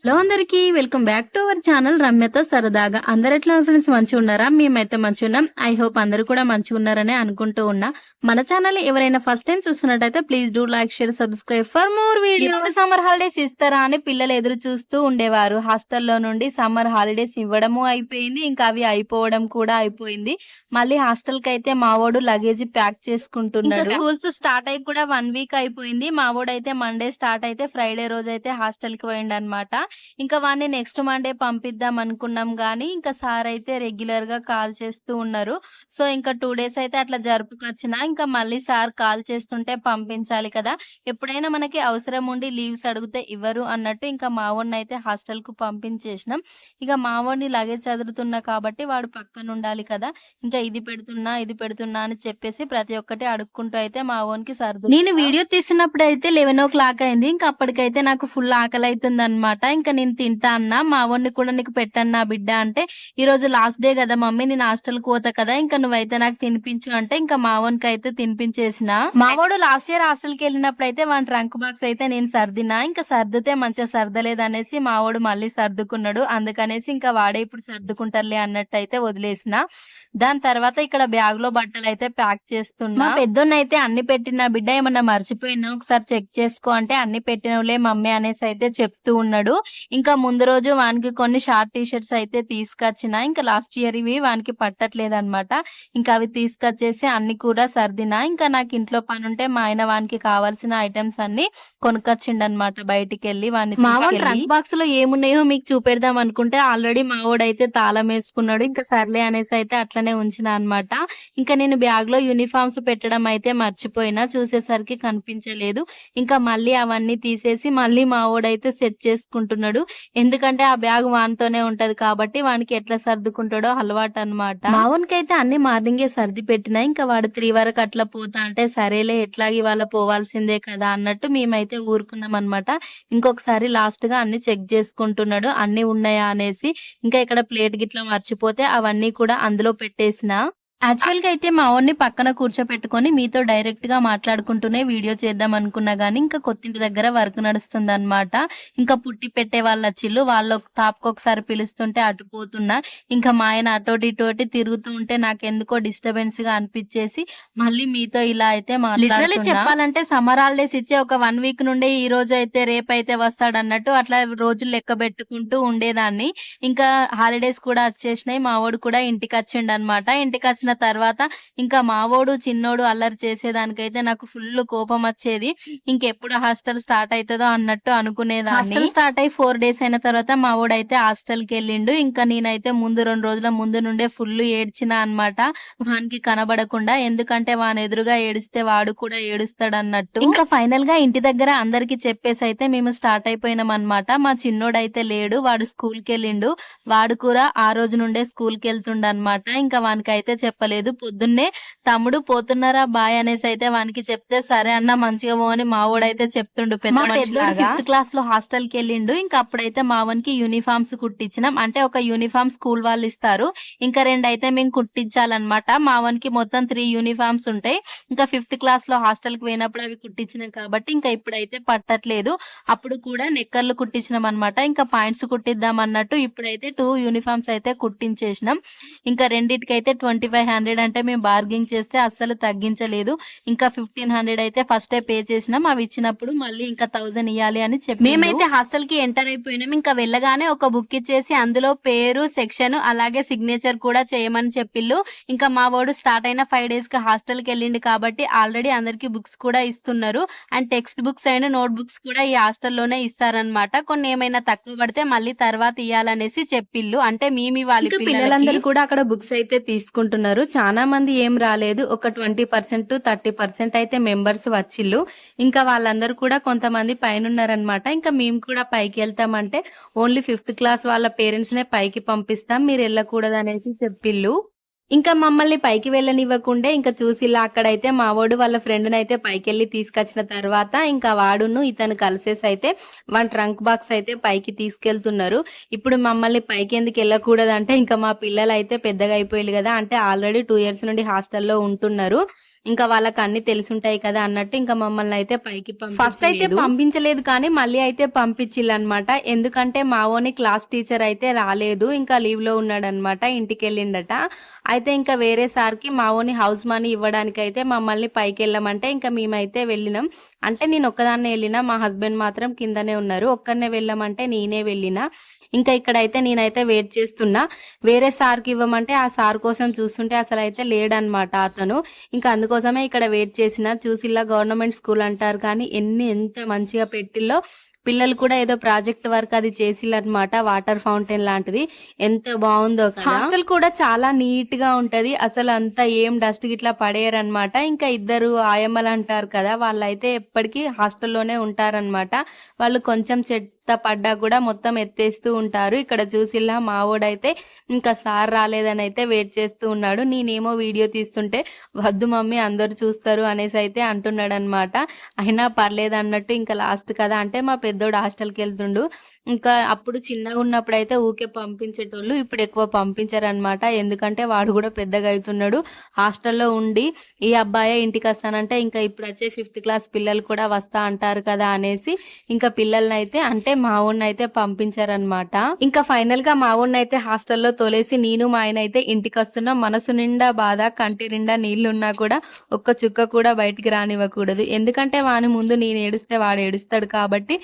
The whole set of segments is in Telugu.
హలో అందరికీ welcome back to our channel రమ్యతో సరదాగా. అందరు ఎట్లా ఫ్రెండ్స్ మంచిగా ఉన్నారా? మేమైతే మంచిగా ఉన్నాం. ఐ హోప్ అందరూ కూడా మంచిగా ఉన్నారని అనుకుంటూ ఉన్నా. మన ఛానల్ ఎవరైనా ఫస్ట్ టైం చూస్తున్నట్టయితే please do like share subscribe for more video. Summer holidays ఇస్తారా అని పిల్లలు ఎదురు చూస్తూ ఉండేవారు. హాస్టల్లో నుండి సమ్మర్ హాలిడేస్ ఇవ్వడము అయిపోయింది, ఇంకా అవి అయిపోవడం కూడా అయిపోయింది. మళ్ళీ హాస్టల్ కి అయితే మావోడు లగేజ్ ప్యాక్ చేసుకుంటున్నాడు. స్కూల్స్ స్టార్ట్ అయ్యి కూడా 1 వీక్ అయిపోయింది. మావోడు అయితే మండే స్టార్ట్ అయితే ఫ్రైడే రోజు అయితే హాస్టల్ కి పోయిండు అనమాట. ఇంకా వాడిని నెక్స్ట్ మండే పంపిద్దాం అనుకున్నాం గానీ ఇంకా సార్ అయితే రెగ్యులర్ గా కాల్ చేస్తూ ఉన్నారు. సో ఇంకా 2 డేస్ అయితే అట్లా జరుపుకొచ్చిన ఇంకా మళ్ళీ సార్ కాల్ చేస్తుంటే పంపించాలి కదా, ఎప్పుడైనా మనకి అవసరం ఉండి లీవ్స్ అడిగితే ఇవ్వరు అన్నట్టు ఇంకా మావోడిని అయితే హాస్టల్ కు పంపించేసినాం. ఇక మావోడిని లగేజ్ చదువుతున్నా కాబట్టి వాడు పక్కన ఉండాలి కదా, ఇంకా ఇది పెడుతున్నా అని చెప్పేసి ప్రతి ఒక్కటి అడుక్కుంటూ అయితే మావోనికి సర్దు. నేను వీడియో తీసినప్పుడు అయితే 11 అయింది. ఇంకా అప్పటికైతే నాకు ఫుల్ ఆకలి అవుతుంది అనమాట. ఇంకా నేను తింటా అన్నా, మావోడిని కూడా నీకు పెట్టన్నా బిడ్డ అంటే, ఈ రోజు లాస్ట్ డే కదా మమ్మీ, నేను హాస్టల్ కు పోతా కదా, ఇంకా నువ్వైతే నాకు తినిపించు అంటే ఇంకా మావోనికి అయితే తినిపించేసిన. మావోడు లాస్ట్ ఇయర్ హాస్టల్ కి వెళ్ళినప్పుడు అయితే వాడి ట్రంక్ బాక్స్ అయితే నేను సర్దినా, ఇంకా సర్దితే మంచిగా సర్దలేదనేసి మావోడు మళ్ళీ సర్దుకున్నాడు. అందుకనేసి ఇంకా వాడే ఇప్పుడు సర్దుకుంటారులే అన్నట్టు అయితే వదిలేసిన. దాని తర్వాత ఇక్కడ బ్యాగ్ లో బట్టలు అయితే ప్యాక్ చేస్తున్నా. పెద్దోన్న అయితే అన్ని పెట్టిన బిడ్డ, ఏమన్నా మర్చిపోయినా ఒకసారి చెక్ చేసుకో అంటే అన్ని పెట్టినవులే మమ్మీ అనేసి అయితే చెప్తూ ఉన్నాడు. ఇంకా ముందు రోజు వానికి కొన్ని షార్ట్ టీ షర్ట్స్ అయితే తీసుకొచ్చిన, ఇంకా లాస్ట్ ఇయర్ ఇవి వానికి పట్టట్లేదు అనమాట. ఇంకా అవి తీసుకొచ్చేసి అన్ని కూడా సర్దినా. ఇంకా నాకు ఇంట్లో పని ఉంటే మా ఆయన వానికి కావాల్సిన ఐటమ్స్ అన్ని కొనుక్కొచ్చిండనమాట బయటికి వెళ్ళి. వాడిని ట్రంక్ బాక్స్ లో ఏమున్నాయో మీకు చూపెడదాం అనుకుంటే ఆల్రెడీ మావోడైతే తాళం వేసుకున్నాడు. ఇంకా సర్లే అనేసి అయితే అట్లనే ఉంచిన అనమాట. ఇంకా నేను బ్యాగ్ లో యూనిఫామ్స్ పెట్టడం అయితే మర్చిపోయినా, చూసేసరికి కనిపించలేదు. ఇంకా మళ్ళీ అవన్నీ తీసేసి మళ్ళీ మావోడైతే సెట్ చేసుకుంటున్నాడు. ఎందుకంటే ఆ బ్యాగ్ వానితోనే ఉంటది కాబట్టి వానికి ఎట్లా సర్దుకుంటాడో అలవాటు అనమాట. మావోనికి అయితే అన్ని మార్నింగే సర్ది పెట్టినా. ఇంకా వాడు 3 వరకు అట్లా పోతా అంటే సరేలే ఎట్లాగి వాళ్ళ పోవాల్సిందే కదా అన్నట్టు మేమైతే ఊరుకున్నాం అనమాట. ఇంకొకసారి లాస్ట్ గా అన్ని చెక్ చేసుకుంటున్నాడు అన్ని ఉన్నాయా అనేసి. ఇంకా ఇక్కడ ప్లేట్ గిట్లా మర్చిపోతే అవన్నీ కూడా అందులో పెట్టేసిన. యాక్చువల్ గా అయితే మా ఓన్ని పక్కన కూర్చోపెట్టుకొని మీతో డైరెక్ట్ గా మాట్లాడుకుంటూనే వీడియో చేద్దాం అనుకున్నా గానీ ఇంకా కొత్తింటి దగ్గర వర్క్ నడుస్తుంది అనమాట. ఇంకా పుట్టి పెట్టే వాళ్ళు వచ్చిల్లు, వాళ్ళు తాపకొకసారి పిలుస్తుంటే అటుపోతున్నా. ఇంకా మా ఆయన అటోటి ఇటోటి తిరుగుతూ ఉంటే నాకెందుకో డిస్టర్బెన్స్ గా అనిపించేసి మళ్ళీ మీతో ఇలా అయితే మాట్లాడుతున్నా. చెప్పాలంటే సమ్మర్ హాలిడేస్ ఇచ్చే ఒక 1 వీక్ నుండే ఈ రోజు అయితే రేపైతే వస్తాడు అన్నట్టు అట్లా రోజులు లెక్క పెట్టుకుంటూ ఉండేదాన్ని. ఇంకా హాలిడేస్ కూడా వచ్చేసినాయి. మా వాడు కూడా ఇంటికి వచ్చిండు అనమాట. ఇంటికి వచ్చిన తర్వాత ఇంకా మావోడు చిన్నోడు అల్లరి చేసేదానికైతే నాకు ఫుల్ కోపం వచ్చేది. ఇంకెప్పుడు హాస్టల్ స్టార్ట్ అవుతుందో అన్నట్టు అనుకునేదాన్ని. హాస్టల్ స్టార్ట్ అయ్యి 4 డేస్ అయిన తర్వాత మావోడు అయితే హాస్టల్ కి వెళ్ళిండు. ఇంకా నేనైతే ముందు 2 రోజుల ముందు నుండే ఫుల్ ఏడ్చిన అనమాట వానికి కనబడకుండా. ఎందుకంటే వాని ఎదురుగా ఏడిస్తే వాడు కూడా ఏడుస్తాడు అన్నట్టు. ఇంకా ఫైనల్ గా ఇంటి దగ్గర అందరికి చెప్పేసి అయితే మేము స్టార్ట్ అయిపోయినాం అనమాట. మా చిన్నోడు అయితే లేడు, వాడు స్కూల్ కి వెళ్ళిండు. వాడు కూడా ఆ రోజు నుండే స్కూల్ కి వెళ్తుండ అనమాట. ఇంకా వానికైతే చెప్పలేదు. పొద్దున్నే తమ్ముడు పోతున్నారా బాయ్ అనేసి అయితే వానికి చెప్తే సరే అన్న మంచిగా పో అని మావోడైతే చెప్తుండు. పెద్ద 5th క్లాస్ లో హాస్టల్ కి వెళ్ళిండు. ఇంకా అప్పుడైతే మావనికి యూనిఫామ్స్ కుట్టించినాం. అంటే ఒక యూనిఫామ్ స్కూల్ వాళ్ళు ఇస్తారు, ఇంకా 2 అయితే మేము కుట్టించాలన్నమాట. మావనికి మొత్తం 3 యూనిఫామ్స్ ఉంటాయి. ఇంకా 5th క్లాస్ లో హాస్టల్ కి పోయినప్పుడు అవి కుట్టించినాం కాబట్టి ఇంకా ఇప్పుడైతే పట్టట్లేదు. అప్పుడు కూడా నెక్కర్లు కుట్టించినాం అనమాట. ఇంకా పాయింట్స్ కుట్టిద్దాం అన్నట్టు ఇప్పుడైతే 2 యూనిఫామ్స్ అయితే కుట్టించేసినాం. ఇంకా రెండిటికైతే 2500 అంటే మేము బార్గింగ్ చేస్తే అస్సలు తగ్గించలేదు. ఇంకా 1500 అయితే ఫస్టే పే చేసినాం. అవి ఇచ్చినప్పుడు మళ్ళీ ఇంకా 1000 ఇవ్వాలి అని చెప్పి మేమైతే హాస్టల్ కి ఎంటర్ అయిపోయినాం. ఇంకా వెళ్ళగానే ఒక బుక్ ఇచ్చేసి అందులో పేరు, సెక్షన్ అలాగే సిగ్నేచర్ కూడా చేయమని చెప్పిళ్ళు. ఇంకా మా వాడు స్టార్ట్ అయిన 5 డేస్ కి హాస్టల్ కి వెళ్ళిండు కాబట్టి ఆల్రెడీ అందరికి బుక్స్ కూడా ఇస్తున్నారు. And text books and note books కూడా ఈ హాస్టల్లోనే ఇస్తారనమాట. కొన్ని ఏమైనా తక్కువ పడితే మళ్ళీ తర్వాత ఇవ్వాలనేసి చెప్పిళ్ళు. అంటే మేము వాళ్ళ పిల్లలందరూ కూడా అక్కడ బుక్స్ అయితే తీసుకుంటున్నారు. చాలా మంది ఏం రాలేదు, ఒక 20% to 30% అయితే మెంబర్స్ వచ్చిళ్ళు. ఇంకా వాళ్ళందరూ కూడా కొంతమంది పైన ఉన్నారనమాట. ఇంకా మేము కూడా పైకి వెళ్తామంటే ఓన్లీ 5th క్లాస్ వాళ్ళ పేరెంట్స్ నే పైకి పంపిస్తాం, మీరు వెళ్ళకూడదు అనేసి చెప్పిళ్ళు. ఇంకా మమ్మల్ని పైకి వెళ్ళనివ్వకుండే ఇంకా చూసిలా అక్కడైతే మావోడు వాళ్ళ ఫ్రెండ్‌నైతే పైకెళ్ళి తీసుకొచ్చిన తర్వాత ఇంకా వాడును ఇతను కలిసేసైతే వన్ ట్రంక్ బాక్స్ అయితే పైకి తీసుకెళ్తున్నారు. ఇప్పుడు మమ్మల్ని పైకెందుకెళ్ళకూడదంటే ఇంకా మా పిల్లలైతే పెద్దగా అయిపోయిల్లు గదా! అంటే ఆల్రెడీ 2 ఇయర్స్ నుండి హాస్టల్‌లో ఉంటున్నారు. ఇంకా వాళ్ళకన్నీ తెలిసుంటాయి కదా! అన్నట్టు ఇంకా మమ్మల్నయితే పైకి ఫస్ట్ అయితే పంపించలేదు కానీ మళ్ళీ అయితే పంపించిల్లనమాట. ఎందుకంటే మావోని క్లాస్ టీచర్ అయితే రాలేదు. ఇంకా లీవ్‌లో ఉన్నాడనమాట. ఇంటికెళ్ళిండట. అయితే ఇంకా వేరే సార్‌కి మావోని హౌస్ మనీ ఇవ్వడానికైతే మమ్మల్ని పైకెళ్ళమంటే ఇంకా మేమైతే వెళ్ళినాం. అంటే నేను ఒక్కదాన్నే ఎళ్ళినా. మా హస్బెండ్ మాత్రం కిందనే ఉన్నారు. ఒక్కరినే వెళ్ళమంటే నేనే వెళ్ళినా. ఇంకా ఇక్కడైతే నేనైతే వెయిట్ చేస్తున్నా. వేరే సార్‌కి ఇవ్వమంటే ఆ సార్ కోసం చూస్తుంటే అసలైతే లేడనమాట అతను. ఇంకా అందుకోసమే ఇక్కడ వెయిట్ చేసిన. చూసిల్లా గవర్నమెంట్ స్కూల్ అంటారు కానీ ఎంత మంచిగా పెట్టిల్లో. పిల్లలు కూడా ఏదో ప్రాజెక్ట్ వర్క్ అది చేసిల్లనమాట. వాటర్ ఫౌంటైన్ లాంటిది. ఎంత బావుందో కదా! హాస్టల్ కూడా చాలా నీట్‌గా ఉంటది. అసలంతా ఏం డస్ట్ గిట్లా పడేయరనమాట. ఇంకా ఇద్దరు ఆయమ్మలంటారు కదా! వాళ్ళైతే ఎప్పటికీ హాస్టల్‌లోనే ఉంటారనమాట. వాళ్ళు కొంచెం చెత్త పడ్డా కూడా మొత్తం ఎత్తేస్తూ ఉంటారు. ఇక్కడ చూసిల్లా మావోడైతే ఇంకా సార్ రాలేదనైతే వెయిట్ చేస్తూ ఉన్నాడు. నేనేమో వీడియో తీస్తుంటే వద్దు మమ్మీ అందరూ చూస్తారు అనేసైతే అంటున్నాడనమాట. అయినా పర్లేదన్నట్టు ఇంకా లాస్ట్ కదా! అంటే మా పెద్దోడు హాస్టల్‌కెళ్తుండు. ఇంకా అప్పుడు చిన్నగున్నప్పుడైతే ఊకే పంపించేటోళ్ళు. ఇప్పుడు ఎక్కువ పంపించరనమాట. ఎందుకంటే వాడు గూడా పెద్దగా అయితున్నాడు. హాస్టల్‌లో ఉండి ఈ అబ్బాయే ఇంటికొస్తానంటే ఇంకా ఇప్పుడొచ్చే 5థ్ క్లాస్ పిల్లలు కూడా వస్తా అంటారు కదా! అనేసి ఇంకా పిల్లలనైతే అంటే మా వోడినైతే పంపించారనమాట. ఇంకా ఫైనల్‌గా మా వోడినైతే హాస్టల్‌లో తోలేసి నేను మా ఆయనైతే ఇంటికొస్తున్నాం. మనసు నిండా బాధ, కంటి నిండా నీళ్లున్నా కూడా ఒక్క చుక్క కూడా బయటికి రానివ్వకూడదు. ఎందుకంటే వాని ముందు నేను ఏడుస్తే వాడు ఏడుస్తాడు కాబట్టి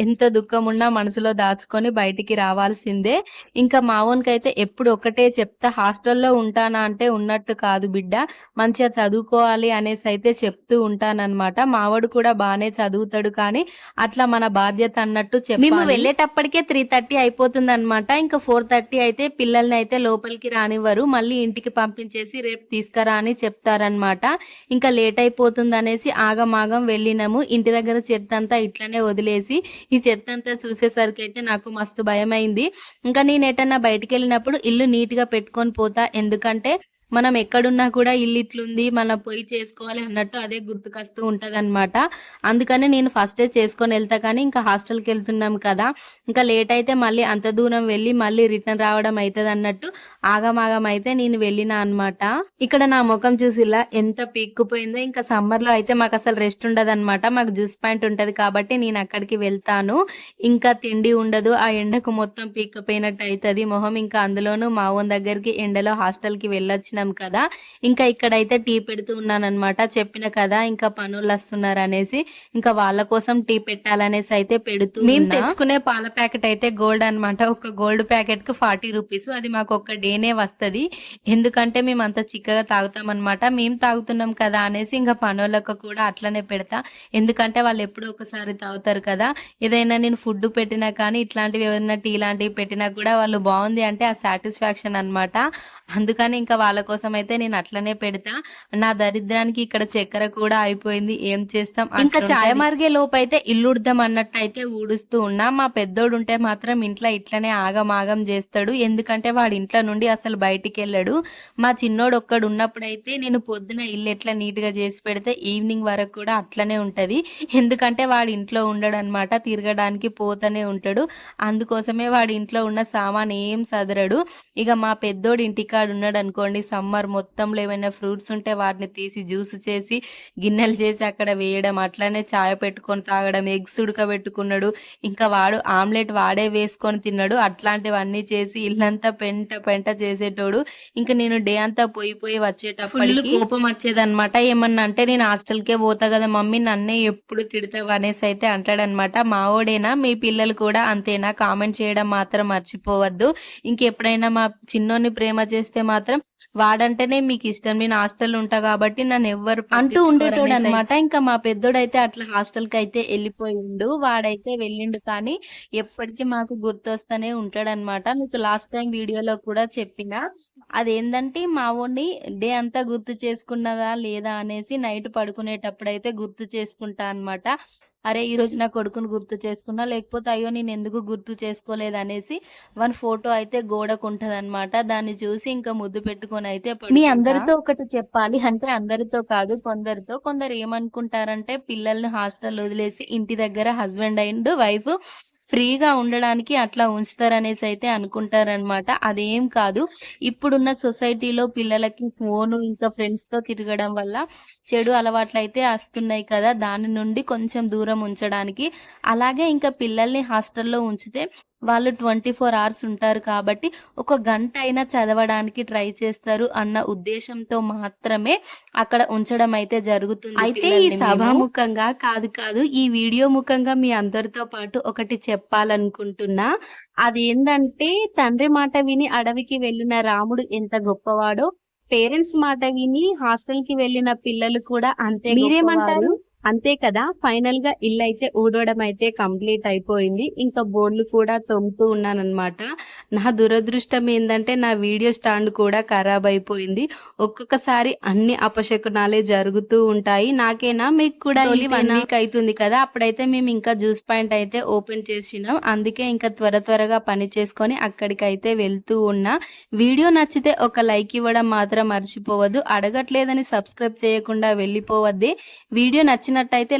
ఎంత దుఃఖమున్నా మనసులో దాచుకొని బయటికి రావాల్సిందే. ఇంకా మావోనికైతే ఎప్పుడు ఒకటే చెప్తా, హాస్టల్‌లో ఉంటానా అంటే ఉన్నట్టు కాదు బిడ్డ. మంచిగా చదువుకోవాలి అనేసైతే చెప్తూ ఉంటాననమాట. మావోడు కూడా బానే చదువుతాడు కానీ అట్లా మన బాధ్యత అన్నట్టు చెప్పాలి. మేము వెళ్ళేటప్పటికే 3:30 అయిపోతుందనమాట. ఇంకా 4:30 అయితే పిల్లల్నైతే లోపలికి రానివ్వరు. మళ్ళీ ఇంటికి పంపించేసి రేపు తీసుకురా అని చెప్తారనమాట. ఇంకా లేట్ అయిపోతుందనేసి ఆగమాగం వెళ్ళినాము. ఇంటి దగ్గర చెత్తంతా ఇట్లనే వదిలేసి ఈ చెత్తంతా చూసేసరికైతే నాకు మస్తు భయమైంది. ఇంకా నేనెటన్నా బయటికెళ్ళినప్పుడు ఇల్లు నీట్‌గా పెట్టుకొని పోతా. ఎందుకంటే మనం ఎక్కడున్నా కూడా ఇల్లు ఇట్లుంది, మనం పోయి చేసుకోవాలి అన్నట్టు అదే గుర్తుకొస్తూ ఉంటదనమాట. అందుకని నేను ఫస్టే చేసుకొనెళ్తా కానీ ఇంకా హాస్టల్‌కెళ్తున్నాం కదా! ఇంకా లేట్ అయితే మళ్ళీ అంత దూరం వెళ్ళి మళ్ళీ రిటర్న్ రావడం అయితదన్నట్టు ఆగమాగం అయితే నేను వెళ్ళినా అనమాట. ఇక్కడ నా మొఖం చూసిల్లా ఎంత పీక్కుపోయిందో. ఇంకా సమ్మర్‌లో అయితే మాకసలు రెస్ట్ ఉండదనమాట. మాకు జ్యూస్ పాయింట్ ఉంటది కాబట్టి నేనక్కడికి వెళ్తాను. ఇంకా తిండి ఉండదు. ఆ ఎండకు మొత్తం పీక్కపోయినట్టు అయితది మొహం. ఇంకా అందులోనూ మా వోని దగ్గరికి ఎండలో హాస్టల్‌కి వెళ్ళొచ్చినాం కదా! ఇంకా ఇక్కడైతే టీ పెడుతూ ఉన్నాననమాట. చెప్పిన కదా! ఇంకా పనోళ్ళొస్తున్నారనేసి. ఇంకా వాళ్ళ కోసం టీ పెట్టాలనేసి అయితే పెడుతూ మేము తెచ్చుకునే పాల ప్యాకెట్ అయితే గోల్డ్ అనమాట. ఒక గోల్డ్ ప్యాకెట్‌కి 40 రూపీస్. అది మాకొక్క డేనే వస్తది. ఎందుకంటే మేమంత చిక్కగా తాగుతామనమాట. మేము తాగుతున్నాం కదా! అనేసి ఇంకా పనోళ్ళకు కూడా అట్లనే పెడతా. ఎందుకంటే వాళ్ళు ఎప్పుడో ఒకసారి తాగుతారు కదా! ఏదైనా నేను ఫుడ్ పెట్టినా కానీ ఇట్లాంటివి ఏదైనా టీ లాంటివి పెట్టినా కూడా వాళ్ళు బావుంది అంటే ఆ సాటిస్ఫాక్షన్ అనమాట. అందుకని ఇంకా వాళ్ళ కోసమైతే నేను అట్లనే పెడతా. నా దరిద్రానికి ఇక్కడ చక్కెర కూడా అయిపోయింది. ఏం చేస్తాం ఇంకా చాయ మరిగే లోపైతే ఇల్లుడుదాం అన్నట్టయితే ఊడుస్తూ ఉన్నా. మా పెద్దోడుంటే మాత్రం ఇంట్లో ఇట్లనే ఆగమాగం జేస్తాడు. ఎందుకంటే వాడు ఇంట్లో నుండి అసలు బయటికెళ్ళడు. మా చిన్నోడు ఒక్కడున్నప్పుడైతే నేను పొద్దున ఇల్లు ఎట్లా నీట్‌గా జేసి పెడితే ఈవినింగ్ వరకు కూడా అట్లనే ఉంటది. ఎందుకంటే వాడు ఇంట్లో ఉండడనమాట. తిరగడానికి పోతనే ఉంటాడు. అందుకోసమే వాడు ఇంట్లో ఉన్న సామాను ఏం సదరడు. ఇగ మా పెద్దోడు ఇంటికాడున్నాడనుకోండి సమ్మర్ మొత్తంలో ఏమైనా ఫ్రూట్స్ ఉంటే వాటిని తీసి జ్యూస్ చేసి, గిన్నెలు చేసి అక్కడ వేయడం, అట్లనే చాయ్ పెట్టుకొని తాగడం, ఎగ్స్ ఉడకబెట్టుకున్నాడు. ఇంకా వాడు ఆమ్లెట్ వాడే వేసుకొని తిన్నాడు. అట్లాంటివన్నీ చేసి ఇల్లంతా పెంట పెంట చేసేటోడు. ఇంక నేను డే అంతా పోయి వచ్చేటప్పటికి ఫుల్ కోపం వచ్చేదనమాట. ఏమన్నా అంటే నేను హాస్టల్‌కే పోతా కదా మమ్మీ నన్నే ఎప్పుడు తిడతావు అనేసి అయితే అంటాడనమాట. మావోడేనా మీ పిల్లలు కూడా అంతేనా? కామెంట్ చేయడం మాత్రం మర్చిపోవద్దు. ఇంకెప్పుడైనా మా చిన్నోన్ని ప్రేమ చేస్తే మాత్రం వాడంటేనే మీకిష్టం. నేను హాస్టల్‌లో ఉంటా కాబట్టి నన్నెవ్వరు అంటూ ఉండేటోడనమాట. ఇంకా మా పెద్దోడైతే అట్లా హాస్టల్‌కైతే ఎళ్ళిపోయిండు. వాడైతే వెళ్ళిండు కానీ ఎప్పటికి మాకు గుర్తొస్తూనే ఉంటాడనమాట. మీకు లాస్ట్ టైమ్ వీడియోలో కూడా చెప్పిన. అదేందంటే మా వోడిని డే అంతా గుర్తు చేసుకున్నదా లేదా అనేసి నైట్ పడుకునేటప్పుడైతే గుర్తు చేసుకుంటా అనమాట. అరే ఈరోజు నా కొడుకుని గుర్తు చేసుకున్నా, లేకపోతే అయ్యో నేను ఎందుకు గుర్తు చేసుకోలేదు అనేసి వన్ ఫోటో అయితే గోడకు ఉంటదన్నమాట. దాన్ని చూసి ఇంకా ముద్దు పెట్టుకొని అయితే మీ అందరితో ఒకటి చెప్పాలి అంటే అందరితో కాదు, కొందరితో. కొందరు ఏమనుకుంటారంటే పిల్లల్ని హాస్టల్ వదిలేసి ఇంటి దగ్గర హస్బెండ్ అండ్ వైఫ్ ఫ్రీగా ఉండడానికి అట్లా ఉంచుతారనేసి అయితే అనుకుంటారనమాట. అదేం కాదు. ఇప్పుడున్న సొసైటీలో పిల్లలకి ఫోను ఇంకా ఫ్రెండ్స్‌తో తిరగడం వల్ల చెడు అలవాట్లయితే వస్తున్నాయి కదా! దాని నుండి కొంచెం దూరం ఉంచడానికి. అలాగే ఇంకా పిల్లల్ని హాస్టల్‌లో ఉంచితే వాళ్ళు 24 అవర్స్ ఉంటారు కాబట్టి ఒక గంట అయినా చదవడానికి ట్రై చేస్తారు అన్న ఉద్దేశంతో మాత్రమే అక్కడ ఉంచడం అయితే జరుగుతుంది. అయితే ఈ సభాముఖంగా కాదు, ఈ వీడియో ముఖంగా మీ అందరితో పాటు ఒకటి చెప్పాలనుకుంటున్నా. అదేంటంటే తండ్రి మాట విని అడవికి వెళ్ళిన రాముడు ఎంత గొప్పవాడో, పేరెంట్స్ మాట విని హాస్టల్‌కి వెళ్ళిన పిల్లలు కూడా అంతే మీరేమంటారు? అంతే కదా! ఫైనల్ గా ఇల్లు అయితే ఊడవడం అయితే కంప్లీట్ అయిపోయింది. ఇంకా బోర్లు కూడా తోముతూ ఉన్నానన్నమాట. నా దురదృష్టం ఏందంటే నా వీడియో స్టాండ్ కూడా ఖరాబ్ అయిపోయింది. ఒక్కొక్కసారి అన్ని అపశకునాలే జరుగుతూ ఉంటాయి. నాకేనా మీకు కూడా 1 వీక్ అవుతుంది కదా! అప్పుడైతే మేము ఇంకా జ్యూస్ పాయింట్ అయితే ఓపెన్ చేసినాం. అందుకే ఇంకా త్వరగా పని చేసుకొని అక్కడికైతే వెళ్తూ ఉన్నా. వీడియో నచ్చితే ఒక లైక్ ఇవ్వడం మాత్రం మర్చిపోవద్దు. అడగట్లేదని సబ్స్క్రైబ్ చేయకుండా వెళ్ళిపోవద్దే. వీడియో నచ్చినట్టయితే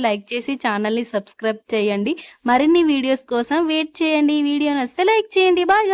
లైక్ చేసి ఛానల్ని సబ్స్క్రైబ్ చేయండి. మరిన్ని వీడియోస్ కోసం వెయిట్ చేయండి. వీడియో నచ్చితే లైక్ చేయండి. బాయ్.